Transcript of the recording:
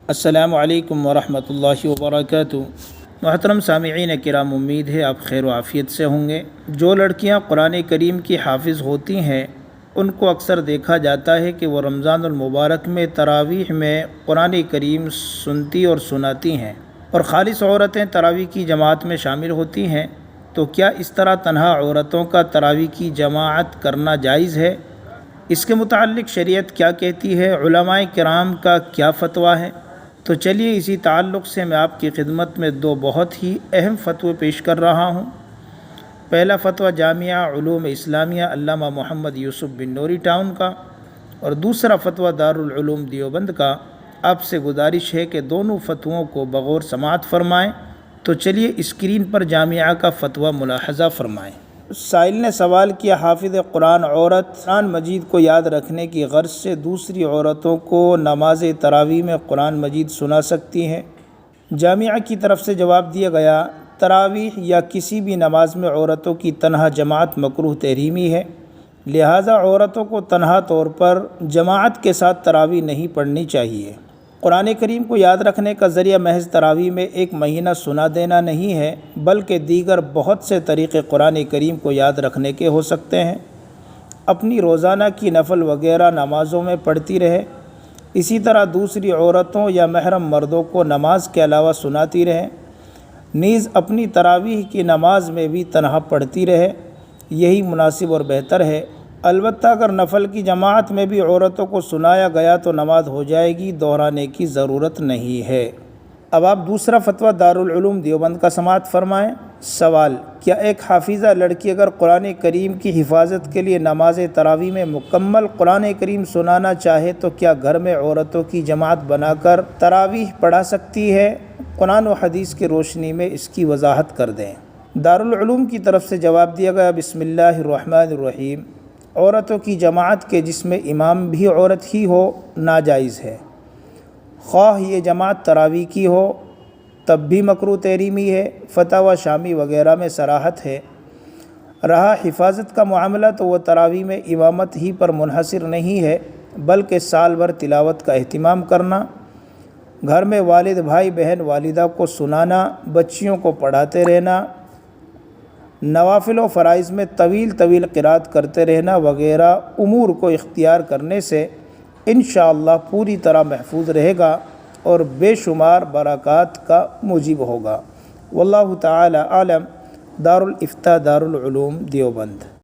السلام علیکم ورحمۃ اللہ وبرکاتہ۔ محترم سامعین کرام، امید ہے آپ خیر و عافیت سے ہوں گے۔ جو لڑکیاں قرآن کریم کی حافظ ہوتی ہیں ان کو اکثر دیکھا جاتا ہے کہ وہ رمضان المبارک میں تراویح میں قرآن کریم سنتی اور سناتی ہیں، اور خالص عورتیں تراویح کی جماعت میں شامل ہوتی ہیں۔ تو کیا اس طرح تنہا عورتوں کا تراویح کی جماعت کرنا جائز ہے؟ اس کے متعلق شریعت کیا کہتی ہے؟ علماء کرام کا کیا فتویٰ ہے؟ تو چلیے اسی تعلق سے میں آپ کی خدمت میں دو بہت ہی اہم فتوے پیش کر رہا ہوں۔ پہلا فتویٰ جامعہ علوم اسلامیہ علامہ محمد یوسف بن نوری ٹاؤن کا، اور دوسرا فتویٰ دارالعلوم دیوبند کا۔ آپ سے گزارش ہے کہ دونوں فتووں کو بغور سماعت فرمائیں۔ تو چلیے اسکرین پر جامعہ کا فتویٰ ملاحظہ فرمائیں۔ سائل نے سوال کیا، حافظ قرآن عورت قرآن مجید کو یاد رکھنے کی غرض سے دوسری عورتوں کو نماز تراویح میں قرآن مجید سنا سکتی ہیں؟ جامعہ کی طرف سے جواب دیا گیا، تراویح یا کسی بھی نماز میں عورتوں کی تنہا جماعت مکروہ تحریمی ہے، لہٰذا عورتوں کو تنہا طور پر جماعت کے ساتھ تراویح نہیں پڑھنی چاہیے۔ قرآن کریم کو یاد رکھنے کا ذریعہ محض تراویح میں ایک مہینہ سنا دینا نہیں ہے، بلکہ دیگر بہت سے طریقے قرآن کریم کو یاد رکھنے کے ہو سکتے ہیں۔ اپنی روزانہ کی نفل وغیرہ نمازوں میں پڑھتی رہے، اسی طرح دوسری عورتوں یا محرم مردوں کو نماز کے علاوہ سناتی رہے، نیز اپنی تراویح کی نماز میں بھی تنہا پڑھتی رہے، یہی مناسب اور بہتر ہے۔ البتہ اگر نفل کی جماعت میں بھی عورتوں کو سنایا گیا تو نماز ہو جائے گی، دہرانے کی ضرورت نہیں ہے۔ اب آپ دوسرا فتویٰ دارالعلوم دیوبند کا سماعت فرمائیں۔ سوال، کیا ایک حافظہ لڑکی اگر قرآن کریم کی حفاظت کے لیے نماز تراویح میں مکمل قرآن کریم سنانا چاہے تو کیا گھر میں عورتوں کی جماعت بنا کر تراویح پڑھا سکتی ہے؟ قرآن و حدیث کی روشنی میں اس کی وضاحت کر دیں۔ دارالعلوم کی طرف سے جواب دیا گیا، بسم اللہ الرحمن الرحیم۔ عورتوں کی جماعت کے جس میں امام بھی عورت ہی ہو ناجائز ہے، خواہ یہ جماعت تراویح کی ہو تب بھی مکروہ تحریمی ہے۔ فتاوی شامی وغیرہ میں صراحت ہے۔ رہا حفاظت کا معاملہ تو وہ تراویح میں امامت ہی پر منحصر نہیں ہے، بلکہ سال بھر تلاوت کا اہتمام کرنا، گھر میں والد بھائی بہن والدہ کو سنانا، بچیوں کو پڑھاتے رہنا، نوافل و فرائض میں طویل قرات کرتے رہنا وغیرہ امور کو اختیار کرنے سے انشاءاللہ پوری طرح محفوظ رہے گا اور بے شمار برکات کا موجب ہوگا۔ واللہ تعالی عالم۔ دارالفتاء دارالعلوم دیوبند۔